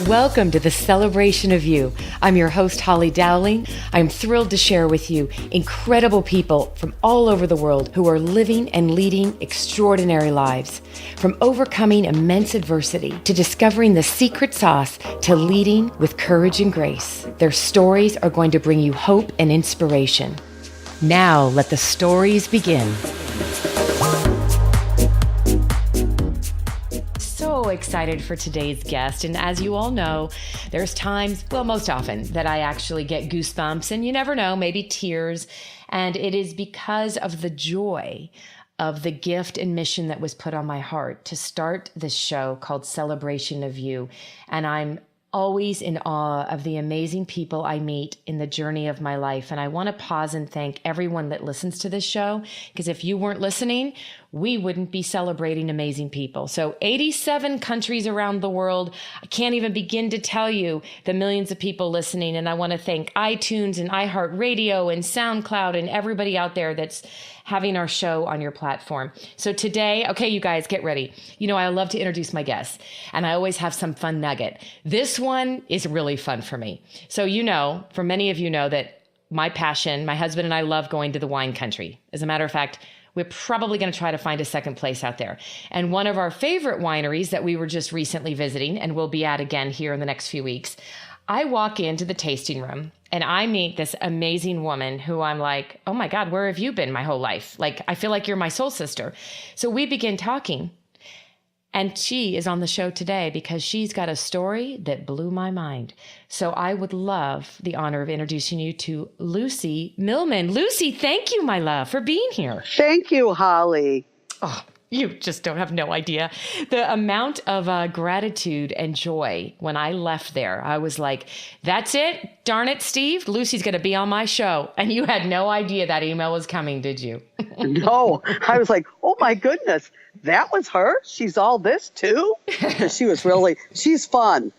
Welcome to the Celebration of You. I'm your host, Holly Dowling. I'm thrilled to share with you incredible people from all over the world who are living and leading extraordinary lives. From overcoming immense adversity to discovering the secret sauce to leading with courage and grace. Their stories are going to bring you hope and inspiration. Now, let the stories begin. So excited for today's guest. And as you all know, there's times, well, most often, that I actually get goosebumps and you never know, maybe tears. And it is because of the joy of the gift and mission that was put on my heart to start this show called Celebration of You. And I'm always in awe of the amazing people I meet in the journey of my life. And I want to pause and thank everyone that listens to this show, because if you weren't listening, we wouldn't be celebrating amazing people. So 87 countries around the world. I can't even begin to tell you the millions of people listening. And I want to thank iTunes and iHeartRadio and SoundCloud and everybody out there that's having our show on your platform. So today, okay, you guys, get ready. You know, I love to introduce my guests, and I always have some fun nugget. This one is really fun for me. So you know, for many of you know that my passion, my husband and I love going to the wine country. As a matter of fact, we're probably going to try to find a second place out there. And one of our favorite wineries that we were just recently visiting and we'll be at again here in the next few weeks, I walk into the tasting room and I meet this amazing woman who I'm like, oh my God, where have you been my whole life? Like, I feel like you're my soul sister. So we begin talking. And she is on the show today because she's got a story that blew my mind. So I would love the honor of introducing you to Lucy Millman. Lucy, thank you, my love, for being here. Thank you, Holly. Oh, you just don't have no idea. The amount of gratitude and joy when I left there. I was like, that's it. Darn it, Steve. Lucy's going to be on my show. And you had no idea that email was coming, did you? No, I was like, oh my goodness, that was her? She's all this too? She's fun.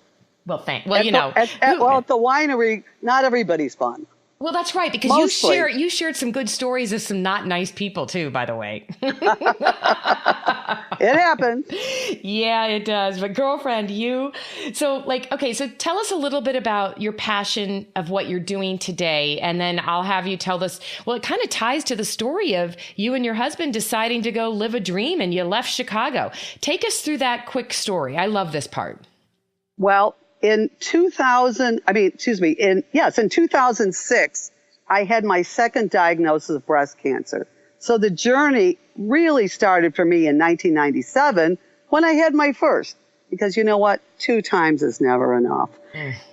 Well, Well, at the winery, not everybody's fun. Well, that's right, because Mostly. you shared some good stories of some not nice people too, by the way. It happens. Yeah, it does. But girlfriend, so tell us a little bit about your passion of what you're doing today. And then I'll have you tell this. Well, it kind of ties to the story of you and your husband deciding to go live a dream and you left Chicago. Take us through that quick story. I love this part. Well, in 2006, I had my second diagnosis of breast cancer. So the journey really started for me in 1997 when I had my first, because you know what? 2 times is never enough.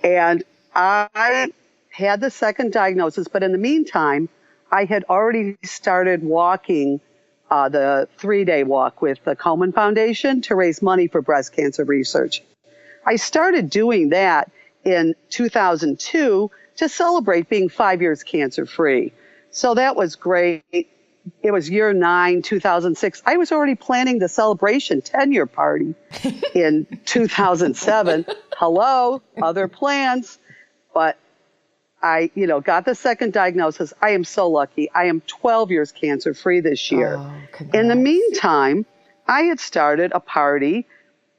And I had the second diagnosis, but in the meantime, I had already started walking the 3-day walk with the Komen Foundation to raise money for breast cancer research. I started doing that in 2002 to celebrate being 5 years cancer-free. So that was great. It was year 9, 2006. I was already planning the celebration 10-year party in 2007. Hello, other plans. But I, got the second diagnosis. I am so lucky. I am 12 years cancer-free this year. Oh, in the meantime, I had started a party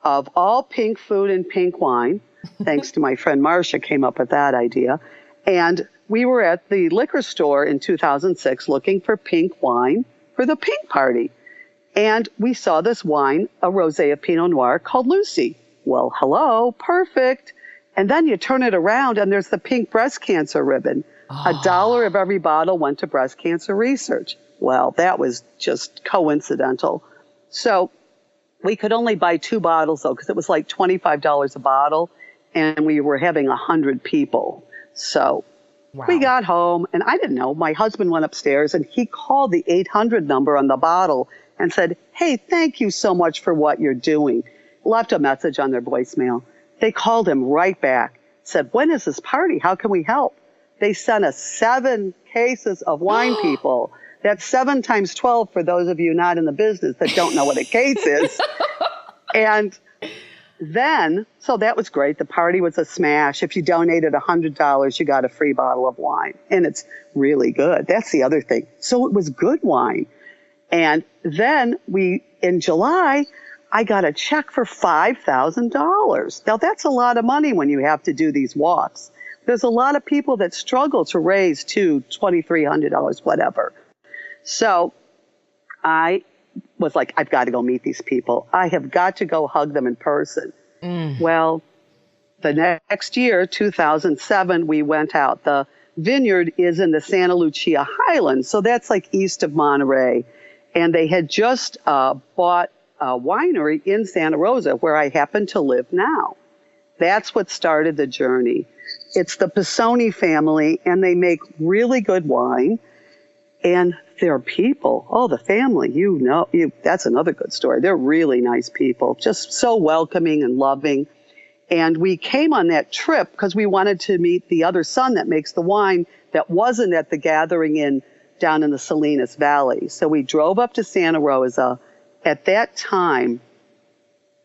of all pink food and pink wine. Thanks to my friend Marcia came up with that idea. And we were at the liquor store in 2006 looking for pink wine for the pink party. And we saw this wine, a rosé of Pinot Noir called Lucy. Well, hello, perfect. And then you turn it around and there's the pink breast cancer ribbon. $1 of every bottle went to breast cancer research. Well, that was just coincidental. So we could only buy 2 bottles, though, because it was like $25 a bottle, and we were having 100 people. So we got home, and I didn't know. My husband went upstairs, and he called the 800 number on the bottle and said, hey, thank you so much for what you're doing. Left a message on their voicemail. They called him right back, said, when is this party? How can we help? They sent us 7 cases of wine, people. That's 7 times 12 for those of you not in the business that don't know what a case is. And then, so that was great. The party was a smash. If you donated $100, you got a free bottle of wine. And it's really good. That's the other thing. So it was good wine. And then in July, I got a check for $5,000. Now, that's a lot of money when you have to do these walks. There's a lot of people that struggle to raise $2,300, whatever. So I was like, I've got to go meet these people. I have got to go hug them in person. Well, the next year, 2007, we went out. The vineyard is in the Santa Lucia Highlands, so that's like east of Monterey. And they had just bought a winery in Santa Rosa, where I happen to live now. That's what started the journey. It's the Pisoni family, and they make really good wine. And their people, the family, that's another good story. They're really nice people, just so welcoming and loving. And we came on that trip because we wanted to meet the other son that makes the wine that wasn't at the gathering down in the Salinas Valley. So we drove up to Santa Rosa. At that time,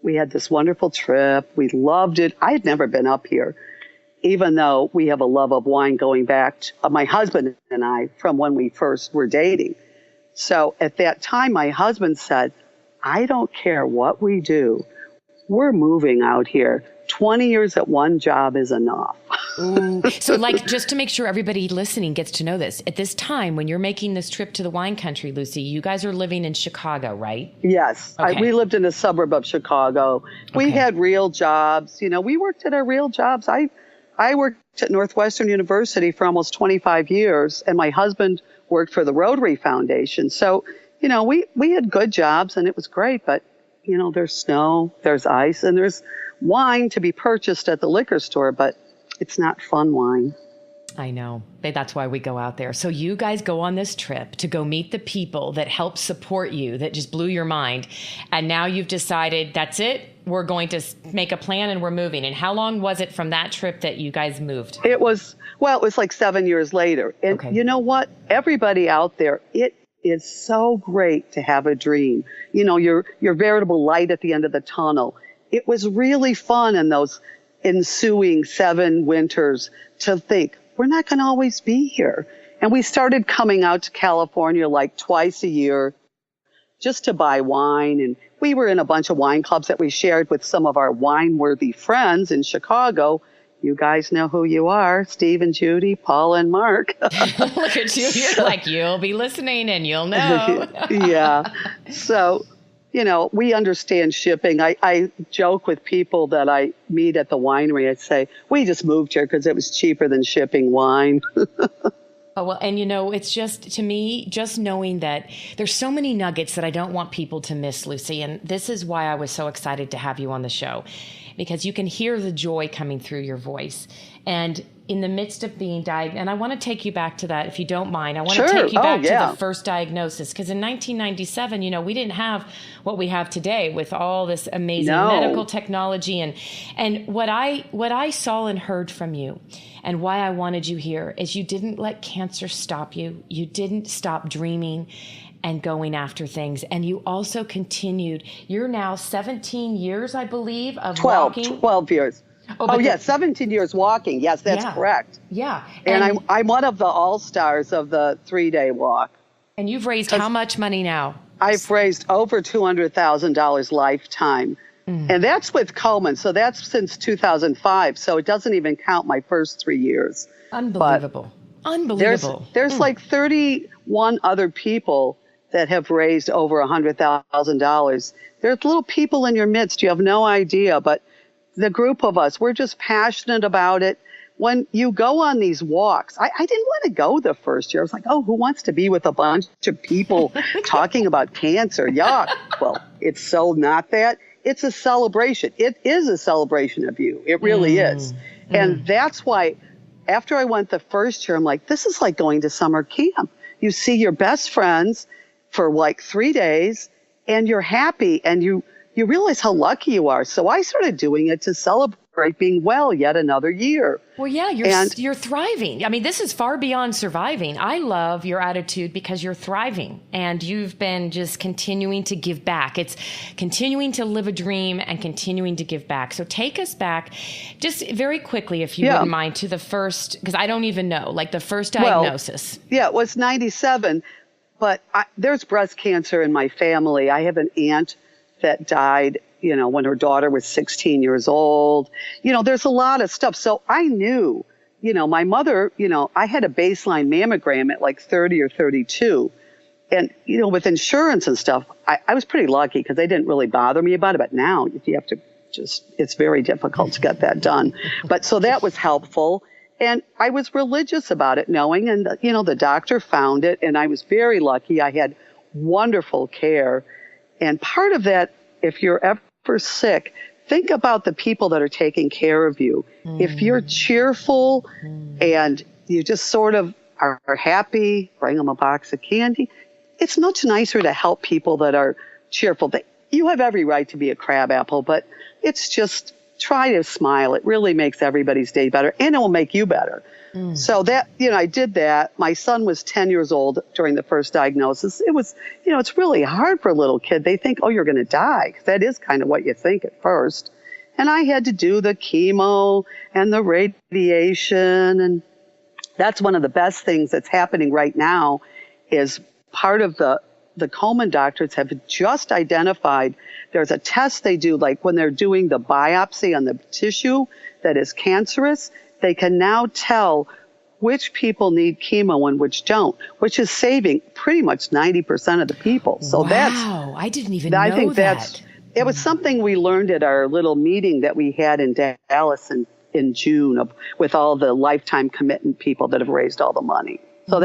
we had this wonderful trip. We loved it. I had never been up here, even though we have a love of wine going back to my husband and I from when we first were dating. So at that time, my husband said, I don't care what we do. We're moving out here. 20 years at one job is enough. Ooh. So just to make sure everybody listening gets to know this, at this time when you're making this trip to the wine country, Lucy, you guys are living in Chicago, right? Yes. Okay. We lived in a suburb of Chicago. We had real jobs. We worked at our real jobs. I worked at Northwestern University for almost 25 years, and my husband worked for the Rotary Foundation. So, we had good jobs, and it was great, but, there's snow, there's ice, and there's wine to be purchased at the liquor store, but it's not fun wine. I know. That's why we go out there. So you guys go on this trip to go meet the people that help support you, that just blew your mind. And now you've decided that's it. We're going to make a plan and we're moving. And how long was it from that trip that you guys moved? It was like 7 years later. And You know what? Everybody out there, it is so great to have a dream. Your veritable light at the end of the tunnel. It was really fun in those ensuing 7 winters to think, we're not going to always be here. And we started coming out to California like twice a year just to buy wine. And we were in a bunch of wine clubs that we shared with some of our wine-worthy friends in Chicago. You guys know who you are, Steve and Judy, Paul and Mark. Look at you. You're like, you'll be listening and you'll know. Yeah. So, we understand shipping. I joke with people that I meet at the winery. I say, we just moved here because it was cheaper than shipping wine. Oh, well, and it's just, to me, just knowing that there's so many nuggets that I don't want people to miss, Lucy. And this is why I was so excited to have you on the show, because you can hear the joy coming through your voice. And in the midst of being diagnosed, and I want to take you back to that, if you don't mind. I want to take you back to the first diagnosis, because in 1997, we didn't have what we have today with all this amazing medical technology. And what I saw and heard from you, and why I wanted you here, is you didn't let cancer stop you. You didn't stop dreaming and going after things. And you also continued. You're now 17 years, I believe, of walking. 12 years. Oh, 17 years walking. Yes, that's correct. Yeah. And I'm one of the all-stars of the 3-day walk. And you've raised how much money now? I've raised over $200,000 lifetime. And that's with Komen. So that's since 2005. So it doesn't even count my first 3 years. Unbelievable. Unbelievable. There's like 31 other people that have raised over $100,000. There's little people in your midst. You have no idea. But the group of us, we're just passionate about it. When you go on these walks, I didn't want to go the first year. I was like, who wants to be with a bunch of people talking about cancer? Yuck. Well, it's so not that. It's a celebration. It is a celebration of you. It really is. And that's why after I went the first year, I'm like, this is like going to summer camp. You see your best friends for like 3 days and you're happy and you realize how lucky you are. So I started doing it to celebrate being well yet another year. Well, yeah, you're thriving. I mean, this is far beyond surviving. I love your attitude because you're thriving and you've been just continuing to give back. It's continuing to live a dream and continuing to give back. So take us back just very quickly, if you wouldn't mind, to the first, because I don't even know, like the first diagnosis. Well, it was 97, but there's breast cancer in my family. I have an aunt that died, when her daughter was 16 years old. There's a lot of stuff. So I knew, my mother, I had a baseline mammogram at like 30 or 32. And, with insurance and stuff, I was pretty lucky because they didn't really bother me about it. But now you have to it's very difficult to get that done. But so that was helpful. And I was religious about it, knowing, and, the doctor found it. And I was very lucky. I had wonderful care. And part of that, if you're ever sick, think about the people that are taking care of you. If you're cheerful and you just sort of are happy, bring them a box of candy. It's much nicer to help people that are cheerful. You have every right to be a crabapple, but it's just try to smile. It really makes everybody's day better, and it will make you better. So that, I did that. My son was 10 years old during the first diagnosis. It was, it's really hard for a little kid. They think, oh, you're going to die. That is kind of what you think at first. And I had to do the chemo and the radiation. And that's one of the best things that's happening right now is part of the Komen doctors have just identified there's a test they do, like when they're doing the biopsy on the tissue that is cancerous, they can now tell which people need chemo and which don't, which is saving pretty much 90% of the people. So wow, I didn't even know I think that. It was something we learned at our little meeting that we had in Dallas in June with all the lifetime commitment people that have raised all the money. So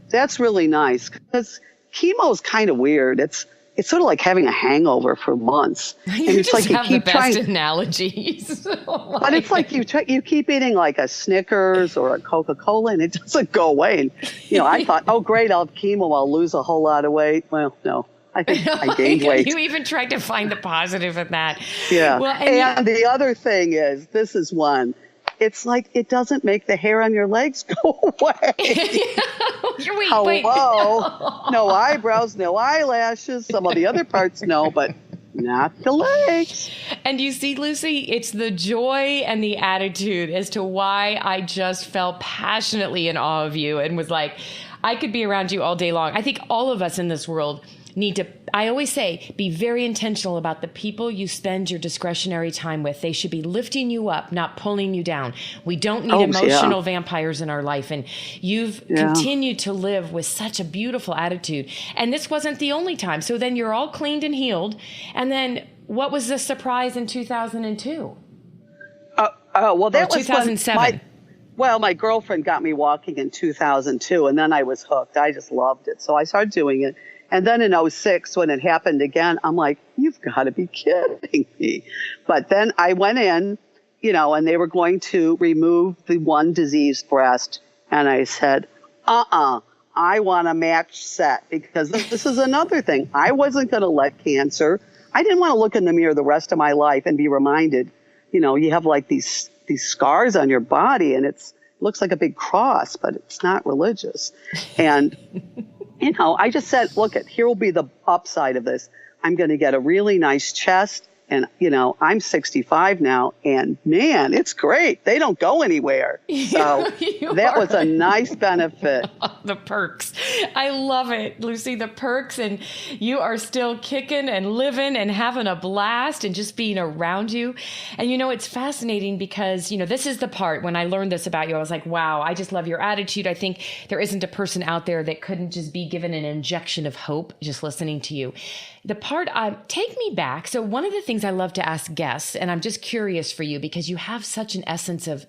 that's really nice because chemo is kind of weird. It's sort of like having a hangover for months. You and it's just like you have keep the best trying, analogies. but it's like you keep eating like a Snickers or a Coca-Cola and it doesn't go away. And, I thought, oh, great, I'll have chemo, I'll lose a whole lot of weight. Well, no, I think I gained weight. You even tried to find the positive in that. Yeah. Well, and the other thing is, this is one. It's like it doesn't make the hair on your legs go away. Hello. No eyebrows, no eyelashes. Some of the other parts, no, but not the legs. And you see, Lucy, it's the joy and the attitude as to why I just fell passionately in awe of you and was like, I could be around you all day long. I think all of us in this world need to, I always say, be very intentional about the people you spend your discretionary time with. They should be lifting you up, not pulling you down. We don't need emotional vampires in our life. And you've continued to live with such a beautiful attitude. And this wasn't the only time. So then you're all cleaned and healed. And then what was the surprise in 2002? Well, that was 2007. My girlfriend got me walking in 2002, and then I was hooked. I just loved it. So I started doing it. And then in 2006, when it happened again, I'm like, you've got to be kidding me. But then I went in, and they were going to remove the one diseased breast. And I said, I want a match set because this is another thing. I wasn't going to let cancer. I didn't want to look in the mirror the rest of my life and be reminded, you have like these scars on your body and it looks like a big cross, but it's not religious. And I just said, look, here will be the upside of this. I'm going to get a really nice chest. And, I'm 65 now. And, man, it's great. They don't go anywhere. So that was a nice benefit. The perks. I love it, Lucy, the perks. And you are still kicking and living and having a blast and just being around you. And, it's fascinating because, this is the part when I learned this about you. I was like, wow, I just love your attitude. I think there isn't a person out there that couldn't just be given an injection of hope just listening to you. The part, take me back. So one of the things I love to ask guests, and I'm just curious for you because you have such an essence of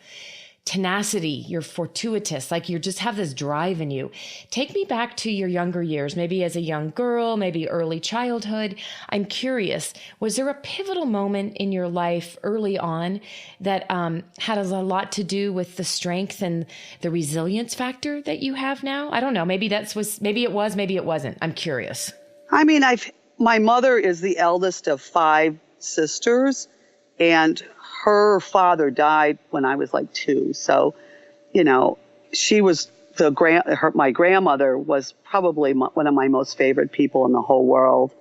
tenacity, you're fortuitous, like you just have this drive in you. Take me back to your younger years, maybe as a young girl, maybe early childhood. I'm curious, was there a pivotal moment in your life early on that had a lot to do with the strength and the resilience factor that you have now? I don't know. Maybe maybe it was, maybe it wasn't. I'm curious. I mean, my mother is the eldest of 5 sisters, and her father died when I was like 2. So, she was my grandmother was probably one of my most favorite people in the whole world.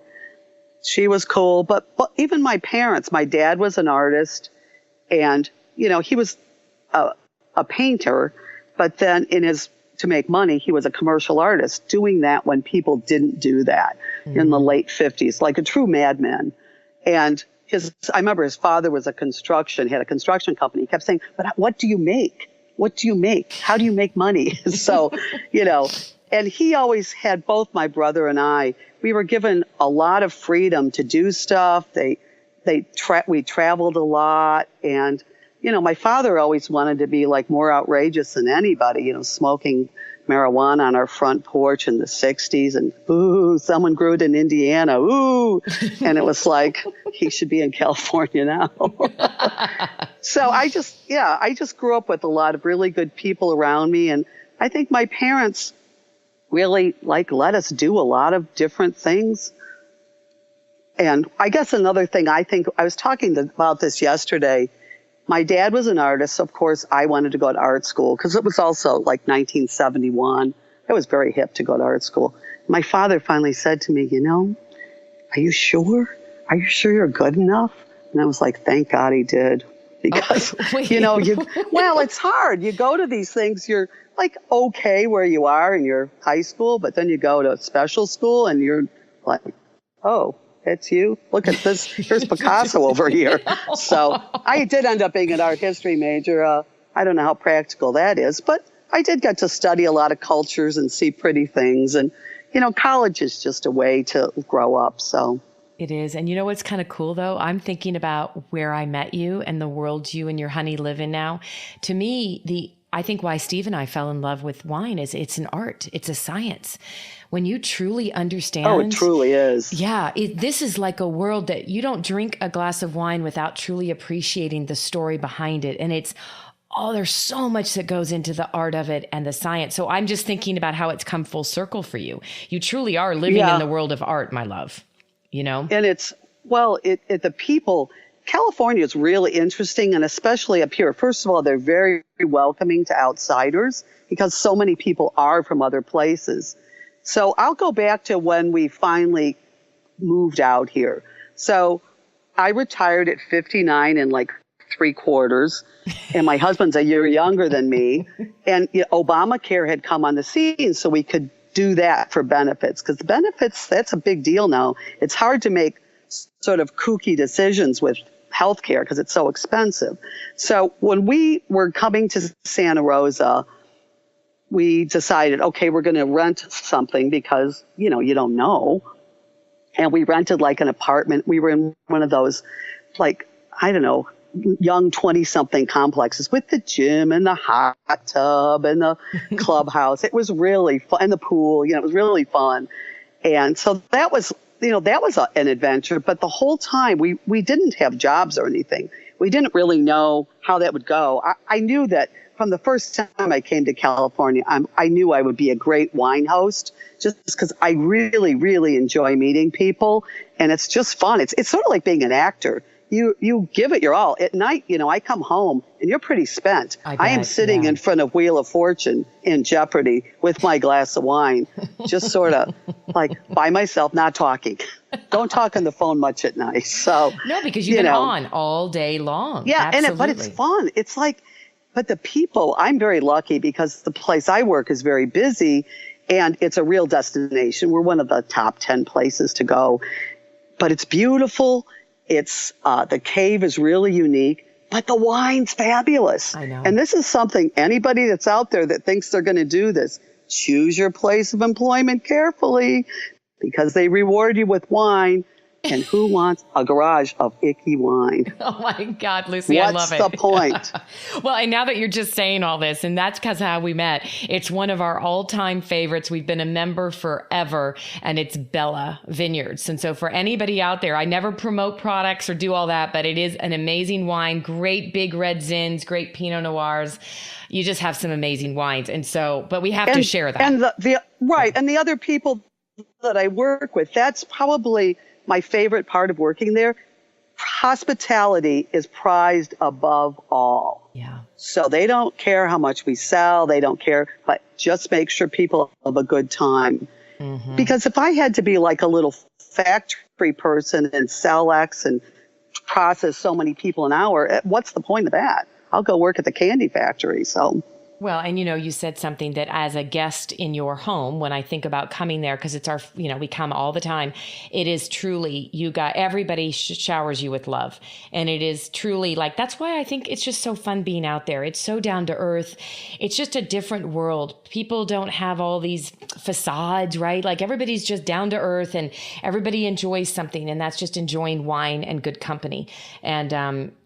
She was cool, but even my parents, my dad was an artist, and, he was a painter, but then in his to make money. He was a commercial artist doing that when people didn't do that in the late 50s, like a true madman. And I remember his father was had a construction company. He kept saying, but what do you make? What do you make? How do you make money? So, and he always had, both my brother and I, we were given a lot of freedom to do stuff. We traveled a lot. And, my father always wanted to be like more outrageous than anybody, smoking marijuana on our front porch in the 60s. And, ooh, someone grew it in Indiana. Ooh. And it was like, he should be in California now. So I just grew up with a lot of really good people around me. And I think my parents really let us do a lot of different things. And I guess another thing, I was talking about this yesterday. My dad was an artist. So of course, I wanted to go to art school because it was also like 1971. It was very hip to go to art school. My father finally said to me, are you sure? Are you sure you're good enough? And I was like, thank God he did. Because, well, it's hard. You go to these things, you're like okay where you are in your high school, but then you go to special school and you're like, oh, it's you? Look at this. Here's Picasso over here. So I did end up being an art history major. I don't know how practical that is, but I did get to study a lot of cultures and see pretty things. And, college is just a way to grow up. So it is. And what's kind of cool, though? I'm thinking about where I met you and the world you and your honey live in now. To me, I think why Steve and I fell in love with wine is it's an art. It's a science. When you truly understand. Oh, it truly is. Yeah. This is like a world that you don't drink a glass of wine without truly appreciating the story behind it. And there's so much that goes into the art of it and the science. So I'm just thinking about how it's come full circle for you. You truly are living in the world of art, my love. And it's, the people, California is really interesting, and especially up here. First of all, they're very welcoming to outsiders because so many people are from other places. So I'll go back to when we finally moved out here. So I retired at 59 and like 3/4, and my husband's a year younger than me. And Obamacare had come on the scene, so we could do that for benefits, because the benefits, that's a big deal now. It's hard to make sort of kooky decisions with healthcare because it's so expensive. So when we were coming to Santa Rosa, we decided, okay, we're going to rent something because, you don't know. And we rented like an apartment. We were in one of those, like, I don't know, young 20-something complexes with the gym and the hot tub and the clubhouse. It was really fun. And the pool, it was really fun. And so that was, an adventure. But the whole time we didn't have jobs or anything. We didn't really know how that would go. I knew that from the first time I came to California, I knew I would be a great wine host just because I really, really enjoy meeting people. And it's just fun. It's sort of like being an actor. You give it your all. At night, I come home and you're pretty spent. I am sitting in front of Wheel of Fortune in Jeopardy with my glass of wine, just sort of like by myself, not talking. Don't talk on the phone much at night. So no, because you've been on all day long. Yeah, but it's fun. It's like, but the people, I'm very lucky because the place I work is very busy and it's a real destination. We're one of the top 10 places to go, but it's beautiful. It's the cave is really unique, but the wine's fabulous. I know. And this is something anybody that's out there that thinks they're going to do this, choose your place of employment carefully because they reward you with wine. And who wants a garage of icky wine? Oh my God, Lucy, I love it. What's the point? Well, and now that you're just saying all this, and that's because how we met, it's one of our all-time favorites. We've been a member forever, and it's Bella Vineyards. And so for anybody out there, I never promote products or do all that, but it is an amazing wine, great big red Zins, great Pinot Noirs. You just have some amazing wines. And so, but we have to share that. And and the other people that I work with, that's probably my favorite part of working there. Hospitality is prized above all. Yeah. So they don't care how much we sell. They don't care, but just make sure people have a good time. Mm-hmm. Because if I had to be like a little factory person and sell X and process so many people an hour, what's the point of that? I'll go work at the candy factory. So Well, and you said something that as a guest in your home, when I think about coming there, because it's we come all the time, it is truly, everybody showers you with love. And it is truly like, that's why I think it's just so fun being out there. It's so down to earth. It's just a different world. People don't have all these facades, right? Like everybody's just down to earth and everybody enjoys something. And that's just enjoying wine and good company. And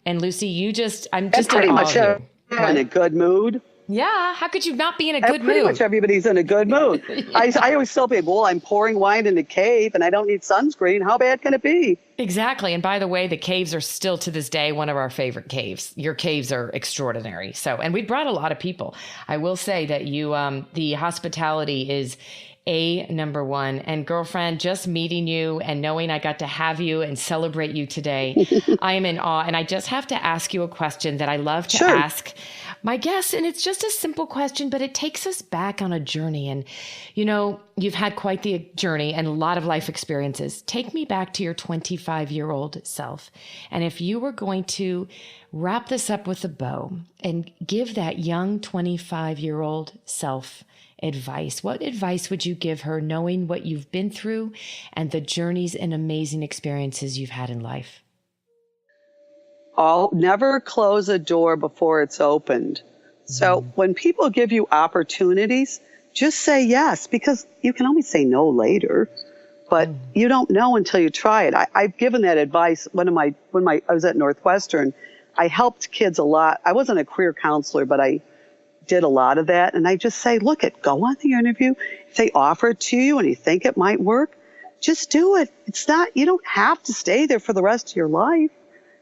Lucy, I'm just pretty in awe much of you. in a good mood. Yeah. How could you not be in a good mood? Pretty much everybody's in a good mood. Yeah. I always tell people, well, I'm pouring wine in a cave and I don't need sunscreen. How bad can it be? Exactly. And by the way, the caves are still to this day one of our favorite caves. Your caves are extraordinary. And we brought a lot of people. I will say that the hospitality is number one. And girlfriend, just meeting you and knowing I got to have you and celebrate you today, I am in awe. And I just have to ask you a question that I love to ask my guests. And it's just a simple question, but it takes us back on a journey. And, you've had quite the journey and a lot of life experiences. Take me back to your 25-year-old self. And if you were going to wrap this up with a bow and give that young 25-year-old self advice, what advice would you give her, knowing what you've been through and the journeys and amazing experiences you've had in life? Never close a door before it's opened. So when people give you opportunities, just say yes, because you can always say no later, but you don't know until you try it. I've given that advice. When I was at Northwestern, I helped kids a lot. I wasn't a career counselor, but I did a lot of that. And I just say, go on the interview. If they offer it to you and you think it might work, just do it. You don't have to stay there for the rest of your life.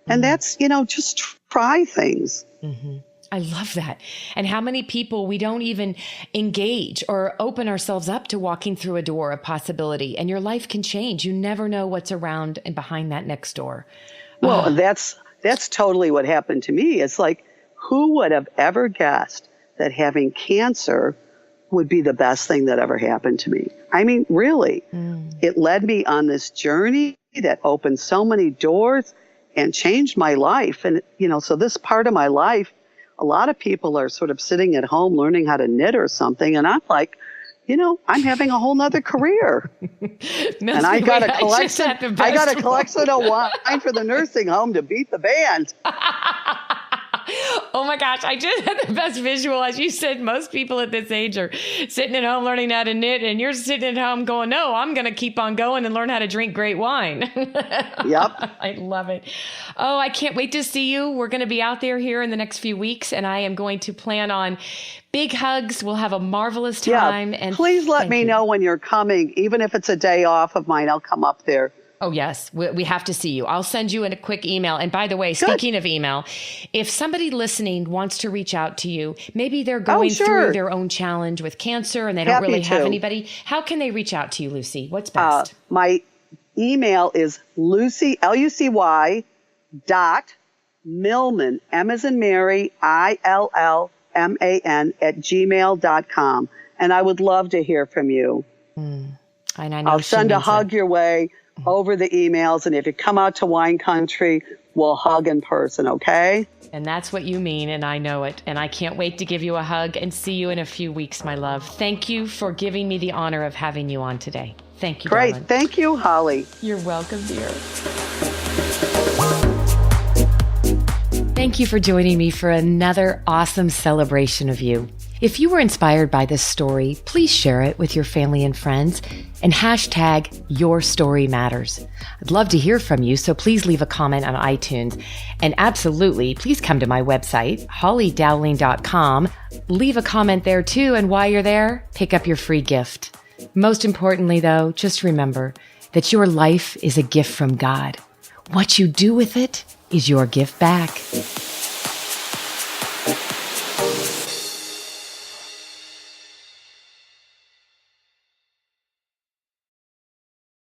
And that's, just try things. Mm-hmm. I love that. And how many people we don't even engage or open ourselves up to walking through a door of possibility, and your life can change. You never know what's around and behind that next door. Well, that's totally what happened to me. It's like, who would have ever guessed that having cancer would be the best thing that ever happened to me? I mean, really, it led me on this journey that opened so many doors and changed my life. And, so this part of my life, a lot of people are sort of sitting at home learning how to knit or something. And I'm like, I'm having a whole nother career. And I got a collection of wine for the nursing home to beat the band. Oh my gosh, I just had the best visual. As you said, most people at this age are sitting at home learning how to knit, and you're sitting at home going, no, I'm going to keep on going and learn how to drink great wine. Yep. I love it. Oh, I can't wait to see you. We're going to be out there here in the next few weeks, and I am going to plan on big hugs. We'll have a marvelous time. Yeah. And please let me know when you're coming. Even if it's a day off of mine, I'll come up there. Oh, yes. We have to see you. I'll send you a quick email. And by the way, speaking of email, if somebody listening wants to reach out to you, maybe they're going through their own challenge with cancer and they don't really have anybody. How can they reach out to you, Lucy? What's best? My email is Lucy, Lucy .Millman, M as in Mary, ILLMAN @gmail.com. And I would love to hear from you. And I know I'll send a hug your way over the emails. And if you come out to Wine Country, we'll hug in person, okay? And that's what you mean, and I know it. And I can't wait to give you a hug and see you in a few weeks, my love. Thank you for giving me the honor of having you on today. Thank you, Great. darling. Thank you, Holly. You're welcome, dear. Thank you for joining me for another awesome celebration of you. If you were inspired by this story, please share it with your family and friends and hashtag Your Story Matters. I'd love to hear from you, so please leave a comment on iTunes. And absolutely, please come to my website, hollydowling.com. Leave a comment there too, and while you're there, pick up your free gift. Most importantly, though, just remember that your life is a gift from God. What you do with it is your gift back.